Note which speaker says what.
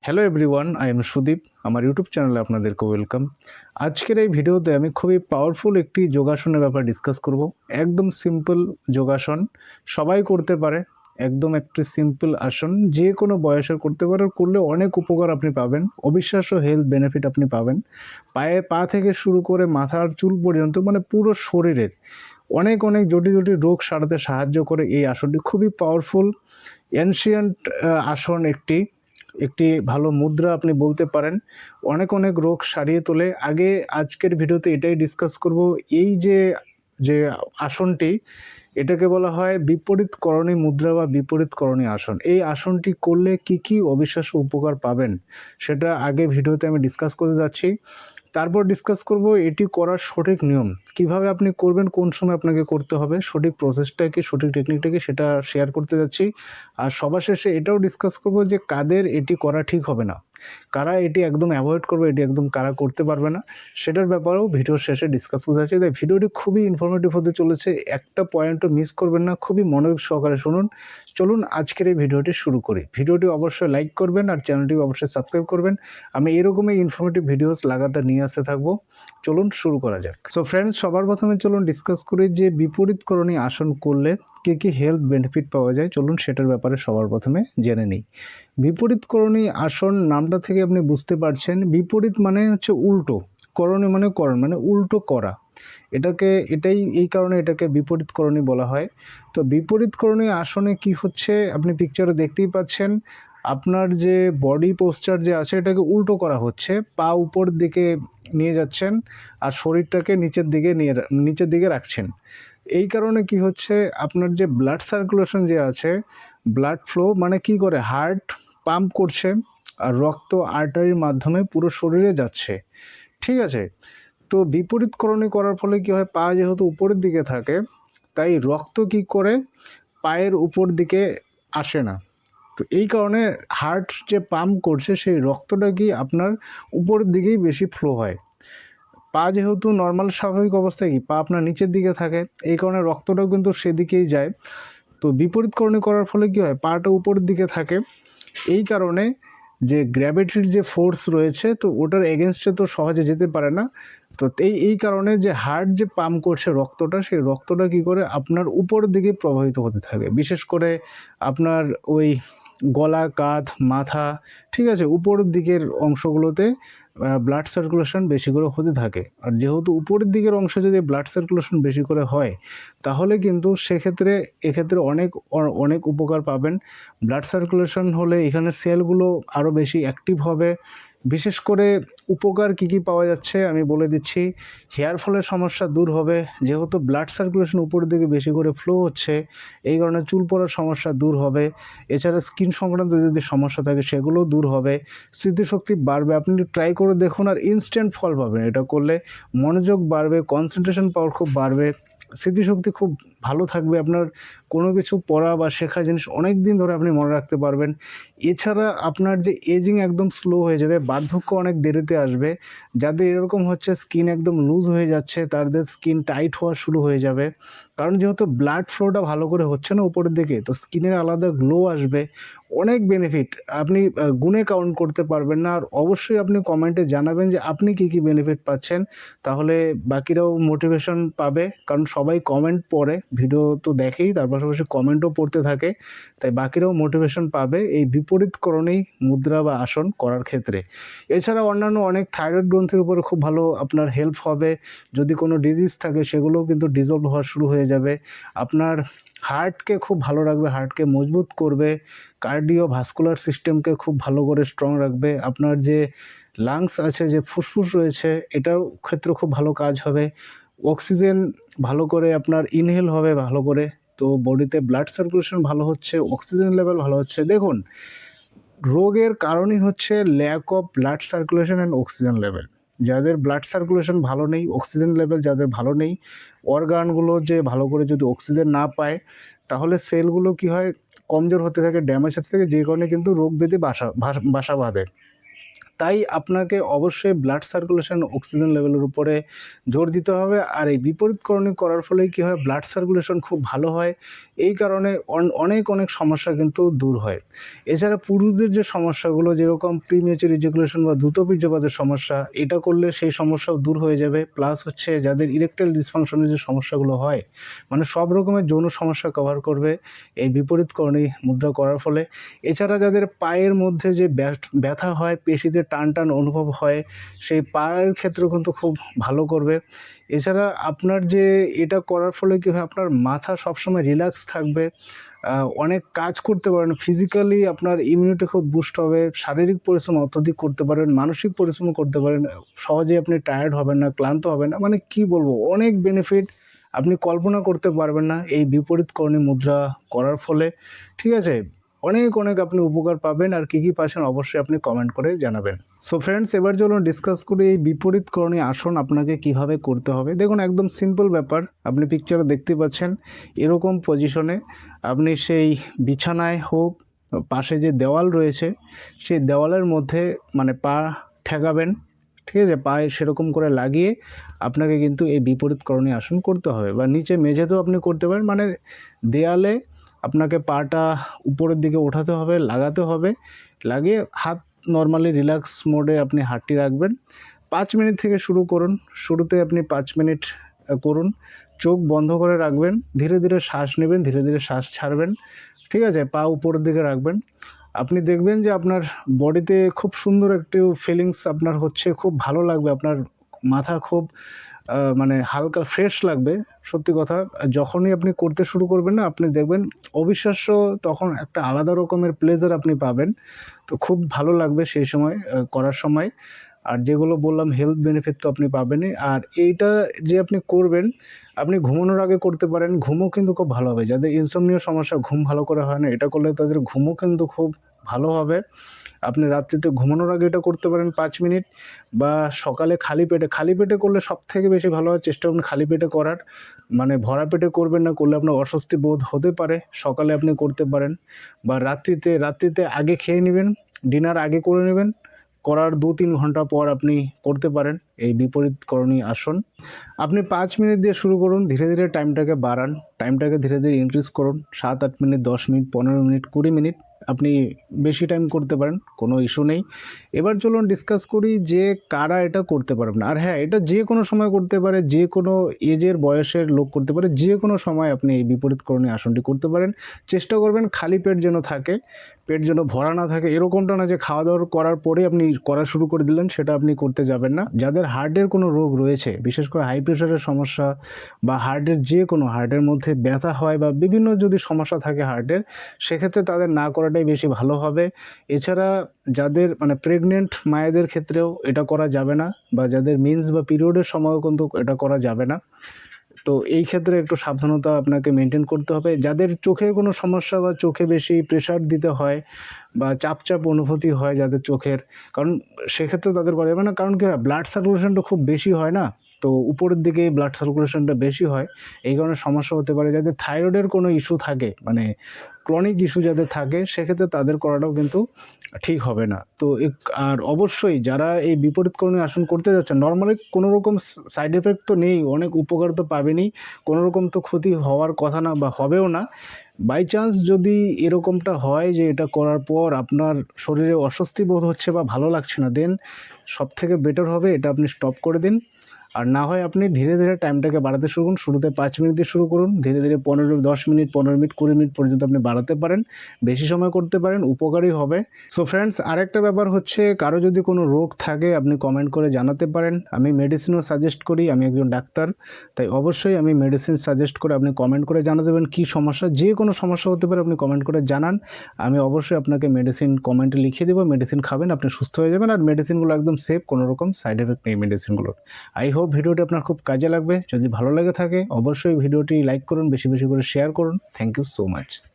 Speaker 1: Hello everyone, I am Sudip. আমার YouTube চ্যানেলে আপনাদেরকে ওয়েলকাম। আজকের এই ভিডিওতে আমি খুবই পাওয়ারফুল একটি যোগাসনের ব্যাপার ডিসকাস করব। একদম সিম্পল যোগাসন, সবাই করতে পারে। একদম একটি সিম্পল আসন, যে কোনো বয়সের করতে পারে, করলে অনেক উপকার আপনি পাবেন, অবিশ্বাস্য হেলথ বেনিফিট আপনি পাবেন। পা থেকে শুরু করে মাথার চুল পর্যন্ত, মানে পুরো শরীরের অনেক অনেক জটিল জটিল রোগ সারাতে সাহায্য করে এই আসনটি। খুবই পাওয়ারফুল এনশিয়েন্ট আসন একটি একটি ভালো মুদ্রা আপনি বলতে পারেন। অনেক অনেক রোগ সারিয়ে তোলে। আজকের ভিডিওতে এটাই ডিসকাস করব। এই যে যে আসনটি, এটাকে বলা হয় বিপরীত করণী মুদ্রা বা বিপরীত করণী আসন। এই আসনটি করলে কি কি অবিশ্বাস্য উপকার পাবেন, সেটা আগে ভিডিওতে আমি ডিসকাস করতে যাচ্ছি। তারপর ডিসকাস করব এটি করার সঠিক নিয়ম, কিভাবে আপনি করবেন, কোন সময় আপনাকে করতে হবে, সঠিক প্রসেসটা কি, সঠিক টেকনিকটা কি, সেটা শেয়ার করতে যাচ্ছি। আর সবার শেষে এটাও ডিসকাস করব যে কাদের এটি করা ঠিক হবে না, কারা এটি একদম অ্যাভয়েড করবে, এটি একদম কারা করতে পারবে না, সেটার ব্যাপারেও ভিডিওর শেষে ডিসকাস করতে যাচ্ছি। তাই ভিডিওটি খুবই ইনফরমেটিভ হতে চলেছে, একটা পয়েন্টও মিস করবেন না, খুবই মনোযোগ সহকারে শুনুন। চলুন আজকের এই ভিডিওটি শুরু করি। ভিডিওটি অবশ্যই লাইক করবেন আর চ্যানেলটি অবশ্যই সাবস্ক্রাইব করবেন। আমি এরকমই ইনফরমেটিভ ভিডিওস লাগাতার নিয়ে আসতে থাকবো। চলুন শুরু করা যাক। সো ফ্রেন্ডস, সবার প্রথমে চলুন ডিসকাস করি যে বিপরীতকরণী আসন করলে কী কী হেলথ বেনিফিট পাওয়া যায়। চলুন সেটার ব্যাপারে সবার প্রথমে জেনে নিই। বিপরীতকরণী আসন নামটা থেকে আপনি বুঝতে পারছেন, বিপরীত মানে হচ্ছে উল্টো, করণী মানে করণ, মানে উল্টো করা। এই কারণে এটাকে বিপরীতকরণী বলা হয়। তো বিপরীতকরণী আসনে কি হচ্ছে, আপনি পিকচারে দেখতেই পাচ্ছেন, আপনার যে বডি পোস্চার যে আছে এটাকে উল্টো করা হচ্ছে। পা উপর দিকে নিয়ে যাচ্ছেন আর শরীরটাকে নিচের দিকে রাখছেন। এই কারণে কি হচ্ছে, আপনার যে ব্লাড সার্কুলেশন যে আছে, ব্লাড ফ্লো মানে কি করে, হার্ট পাম্প করছে আর রক্ত আর্টারির মাধ্যমে পুরো শরীরে যাচ্ছে। ঠিক আছে। তো বিপরীতকরণী করার ফলে কি হয়, পা যেহেতু উপরের দিকে থাকে, তাই রক্ত কি করে পায়ের উপর দিকে আসে না। তো এই কারণে হার্ট যে পাম্প করছে সেই রক্তটা কি আপনার উপরের দিকেই বেশি ফ্লো হয়। পা যেহেতু নর্মাল স্বাভাবিক অবস্থায় কি পা আপনার নিচের দিকে থাকে, এই কারণে রক্তটাও কিন্তু সেদিকেই যায়। তো বিপরীতকরণী করার ফলে কি হয়, পাটা উপরের দিকে থাকে। এই কারণে যে গ্র্যাভিটির যে ফোর্স রয়েছে, তো ওটার এগেনস্টে তো সহজে যেতে পারে না। তো এই কারণে যে হার্ট যে পাম্প করছে রক্তটা, সেই রক্তটা কি করে আপনার উপরের দিকে প্রবাহিত হতে থাকে। বিশেষ করে আপনার ওই গলা, কাঁধ, মাথা, ঠিক আছে, উপরের দিকের অংশগুলোতে ব্লাড সার্কুলেশন বেশি করে হতে থাকে। আর যেহেতু উপরের দিকের অংশে যদি ব্লাড সার্কুলেশন বেশি করে হয়, তাহলে কিন্তু এক্ষেত্রে অনেক উপকার পাবেন। ব্লাড সার্কুলেশন হলে এখানে সেলগুলো আরও বেশি অ্যাক্টিভ হবে। বিশেষ করে উপকার কি কি পাওয়া যাচ্ছে আমি বলে দিচ্ছি। হেয়ার ফলের সমস্যা দূর হবে, যেহেতু ব্লাড সার্কুলেশন উপরের দিকে বেশি করে ফ্লো হচ্ছে, এই কারণে চুল পড়ার সমস্যা দূর হবে। এছাড়া স্কিন সংক্রান্ত যদি সমস্যা থাকে সেগুলোও দূর হবে। স্মৃতিশক্তি বাড়বে, আপনি ট্রাই করে দেখুন আর ইনস্ট্যান্ট ফল পাবেন এটা করলে। মনোযোগ বাড়বে, কনসেন্ট্রেশন পাওয়ার খুব বাড়বে, স্মৃতিশক্তি খুব ভালো থাকবে আপনার। কোনো কিছু পড়া বা শেখা জিনিস অনেক দিন ধরে আপনি মনে রাখতে পারবেন। এছাড়া আপনার যে এজিং একদম স্লো হয়ে যাবে, বার্ধক্য অনেক দেরিতে আসবে। যাদের এরকম হচ্ছে স্কিন একদম লুজ হয়ে যাচ্ছে, তাদের স্কিন টাইট হওয়া শুরু হয়ে যাবে। কারণ যেহেতু ব্লাড ফ্লোটা ভালো করে হচ্ছে না উপরের দিকে, তো স্কিনের আলাদা গ্লো আসবে। অনেক বেনিফিট আপনি গুণে কাউন্ট করতে পারবেন না। আর অবশ্যই আপনি কমেন্টে জানাবেন যে আপনি কী কী বেনিফিট পাচ্ছেন, তাহলে বাকিরাও মোটিভেশন পাবে। কারণ সবাই কমেন্ট পড়ে, ভিডিও তো দেখেই, তার পাশাপাশি কমেন্টও পড়তে থাকে, তাই বাকিরাও মোটিভেশন পাবে এই বিপরীতকরণী মুদ্রা বা আসন করার ক্ষেত্রে। এছাড়া অন্যান্য অনেক থাইরয়েড গ্রন্থির উপরে খুব ভালো আপনার হেল্প হবে। যদি কোনো ডিজিজ থাকে সেগুলোও কিন্তু ডিজলভ হওয়া শুরু হয়ে যাবে। আপনার হার্টকে খুব ভালো রাখবে, হার্টকে মজবুত করবে, কার্ডিওভাস্কুলার সিস্টেমকে খুব ভালো করে স্ট্রং রাখবে। আপনার যে লাংস আছে, যে ফুসফুস রয়েছে, এটার ক্ষেত্রে খুব ভালো কাজ হবে। অক্সিজেন ভালো করে আপনার ইনহেল হবে ভালো করে। তো বডিতে ব্লাড সার্কুলেশন ভালো হচ্ছে, অক্সিজেন লেভেল ভালো হচ্ছে। দেখুন, রোগের কারণই হচ্ছে lack of blood circulation and oxygen level. যাদের ব্লাড সার্কুলেশন ভালো নেই, অক্সিজেন লেভেল যাদের ভালো নেই, অর্গানগুলো যে ভালো করে যদি অক্সিজেন না পায়, তাহলে সেলগুলো কি হয়, কমজোর হতে থাকে, ড্যামেজ হতে থাকে, যে কারণে কিন্তু রোগ ব্যাধি বাসা বাঁধে। তাই আপনাকে অবশ্যই ব্লাড সার্কুলেশন, অক্সিজেন লেভেলের উপরে জোর দিতে হবে। আর এই বিপরীতকরণী করার ফলে কী হয়, ব্লাড সার্কুলেশন খুব ভালো হয়, এই কারণে অনেক অনেক সমস্যা কিন্তু দূর হয়। এছাড়া পুরুষদের যে সমস্যাগুলো, যেরকম প্রিমেচুর ইজাকুলেশন বা দ্রুত বীর্যপাতের সমস্যা, এটা করলে সেই সমস্যাও দূর হয়ে যাবে। প্লাস হচ্ছে যাদের ইরেকটাইল ডিসফাংশনের যে সমস্যাগুলো হয়, মানে সব রকমের যৌন সমস্যা কভার করবে এই বিপরীতকরণী মুদ্রা করার ফলে। এছাড়া যাদের পায়ের মধ্যে যে ব্যথা হয়, পেশিতে টান টান অনুভব হয়, সেই পায়ের ক্ষেত্রেও কিন্তু খুব ভালো করবে। এছাড়া আপনার যে এটা করার ফলে কী হয়, আপনার মাথা সবসময় রিল্যাক্স থাকবে, অনেক কাজ করতে পারেন, ফিজিক্যালি আপনার ইমিউনিটি খুব বুস্ট হবে, শারীরিক পরিশ্রম অত্যধিক করতে পারেন, মানসিক পরিশ্রমও করতে পারেন, সহজেই আপনি টায়ার্ড হবেন না, ক্লান্ত হবেন না, মানে কি বলবো, অনেক বেনিফিট আপনি কল্পনা করতে পারবেন না এই বিপরীতকরণী মুদ্রা করার ফলে। ঠিক আছে, অনেক অনেক আপনি উপকার পাবেন। আর কী কী পাচ্ছেন অবশ্যই আপনি কমেন্ট করে জানাবেন। সো ফ্রেন্ডস, এবার চলুন ডিসকাস করি এই বিপরীতকরণী আসন আপনাকে কিভাবে করতে হবে। দেখুন, একদম সিম্পল ব্যাপার। আপনি পিকচারে দেখতে পাচ্ছেন এরকম পজিশনে আপনি সেই বিছানায় হোক, পাশে যে দেওয়াল রয়েছে সেই দেওয়ালের মধ্যে মানে পা ঠেকাবেন। ঠিক আছে, পায়ে সেরকম করে লাগিয়ে আপনাকে কিন্তু এই বিপরীতকরণী আসন করতে হবে, বা নিচে মেঝেতেও আপনি করতে পারেন। মানে দেয়ালে আপনাকে পাটা উপরের দিকে ওঠাতে হবে, লাগাতে হবে, লাগিয়ে হাত নর্মালি রিল্যাক্স মোডে আপনি হাতটি রাখবেন। 5 মিনিট থেকে শুরু করুন। শুরুতে আপনি 5 মিনিট করুন, চোখ বন্ধ করে রাখবেন, ধীরে ধীরে শ্বাস নেবেন, ধীরে ধীরে শ্বাস ছাড়বেন। ঠিক আছে, পা উপরের দিকে রাখবেন। আপনি দেখবেন যে আপনার বডিতে খুব সুন্দর একটি ফিলিংস আপনার হচ্ছে, খুব ভালো লাগবে, আপনার মাথা খুব মানে হালকা ফ্রেশ লাগবে। সত্যি কথা, যখনই আপনি করতে শুরু করবেন না, আপনি দেখবেন অবিশ্বাস্য, তখন একটা আলাদা রকমের প্লেজার আপনি পাবেন। তো খুব ভালো লাগবে সেই সময় করার সময়। আর যেগুলো বললাম হেলথ বেনিফিট তো আপনি পাবেনই। আর এইটা যে আপনি করবেন, আপনি ঘুমানোর আগে করতে পারেন, ঘুমও কিন্তু খুব ভালো হবে। যাদের ইনসমনিয়া সমস্যা, ঘুম ভালো করে হয় না, এটা করলে তাদের ঘুমও কিন্তু খুব ভালো হবে। আপনি রাত্রিতে ঘুমানোর আগে এটা করতে পারেন 5 মিনিট, বা সকালে খালি পেটে করলে সবথেকে বেশি ভালো হয়। চেষ্টা করুন খালি পেটে করার, মানে ভরা পেটে করবেন না, করলে আপনার অস্বস্তি বোধ হতে পারে। সকালে আপনি করতে পারেন, বা রাত্রিতে আগে খেয়ে নেবেন, ডিনার আগে করে নেবেন, করার 2-3 ঘন্টা পর আপনি করতে পারেন এই বিপরীতকরণী আসন। আপনি 5 মিনিট দিয়ে শুরু করুন, ধীরে ধীরে টাইমটাকে বাড়ান, টাইমটাকে ধীরে ধীরে ইনক্রিজ করুন। 7-8 মিনিট, 10 মিনিট, 15 মিনিট, 20 মিনিট, আপনি বেশি টাইম করতে পারেন, কোনো ইস্যু নেই। এবার চলুন ডিসকাস করি যে কারা এটা করতে পারবে না। আর হ্যাঁ, এটা যে কোনো সময় করতে পারে, যে কোনো এজের বয়সের লোক করতে পারে, যে কোনো সময় আপনি এই বিপরীতকরণী আসনটি করতে পারেন। চেষ্টা করবেন খালি পেট যেন থাকে, পেট যেন ভরা না থাকে। এরকমটা না যে খাওয়া দাওয়া করার পরে আপনি করা শুরু করে দিলেন, সেটা আপনি করতে যাবেন না। যাদের হার্টের কোনো রোগ রয়েছে, বিশেষ করে হাই প্রেশারের সমস্যা, বা হার্টের মধ্যে ব্যথা হয়, বা বিভিন্ন যদি সমস্যা থাকে হার্টের, সেক্ষেত্রে তাদের না করাটাই বেশি ভালো হবে। এছাড়া যাদের মানে প্রেগনেন্ট মায়েদের ক্ষেত্রেও এটা করা যাবে না, বা যাদের মিন্স বা পিরিয়ডের সময়ও কিন্তু এটা করা যাবে না। তো এই ক্ষেত্রে একটু সাবধানতা আপনাকে মেনটেন করতে হবে। যাদের চোখের কোনো সমস্যা, বা চোখে বেশি প্রেশার দিতে হয়, বা চাপ অনুভূতি হয় যাদের চোখের, কারণ সেক্ষেত্রে তাদের করা যাবে না। কারণ কি হয়, ব্লাড সার্কুলেশনটা খুব বেশি হয় না, তো উপরের দিকে ব্লাড সার্কুলেশনটা বেশি হয়, এই কারণে সমস্যা হতে পারে। যাদের থাইরয়েডের কোনো ইস্যু থাকে, মানে ক্রনিক ইস্যু যাদের থাকে, সেক্ষেত্রে তাদের করাটাও কিন্তু ঠিক হবে না। তো আর অবশ্যই যারা এই বিপরীতকরণী আসন করতে যাচ্ছেন, নর্মালি কোনো রকম সাইড এফেক্ট তো নেই, অনেক উপকার তো পাবেনই, কোনো রকম তো ক্ষতি হওয়ার কথা না, বা হবেও না। বাই চান্স যদি এরকমটা হয় যে এটা করার পর আপনার শরীরে অস্বস্তি বোধ হচ্ছে বা ভালো লাগছে না, দেন সবথেকে বেটার হবে এটা আপনি স্টপ করে দিন। আর না হয় আপনি ধীরে ধীরে টাইমটাকে বাড়াতে শুরু করুন। শুরুতে 5 মিনিট দিয়ে শুরু করুন, ধীরে ধীরে 10 মিনিট, 15 মিনিট, 20 মিনিট পর্যন্ত আপনি বাড়াতে পারেন, বেশি সময় করতে পারেন, উপকারী হবে। সো ফ্রেন্ডস, আরেকটা ব্যাপার হচ্ছে, কারো যদি কোনো রোগ থাকে আপনি কমেন্ট করে জানাতে পারেন। আমি মেডিসিনও সাজেস্ট করি, আমি একজন ডাক্তার, তাই অবশ্যই আমি মেডিসিন সাজেস্ট করে, আপনি কমেন্ট করে জানা দেবেন কী সমস্যা, যে কোনো সমস্যা হতে পারে, আপনি কমেন্ট করে জানান। আমি অবশ্যই আপনাকে মেডিসিন কমেন্টে লিখিয়ে দেবো, মেডিসিন খাবেন, আপনি সুস্থ হয়ে যাবেন। আর মেডিসিনগুলো একদম সেফ, কোনো রকম সাইড এফেক্ট নেই মেডিসিনগুলোর। আই হোপ ভিডিওটি আপনার খুব কাজে লাগবে। যদি ভালো লেগে থাকে অবশ্যই ভিডিওটি লাইক করুন, বেশি বেশি করে শেয়ার করুন। Thank you so much.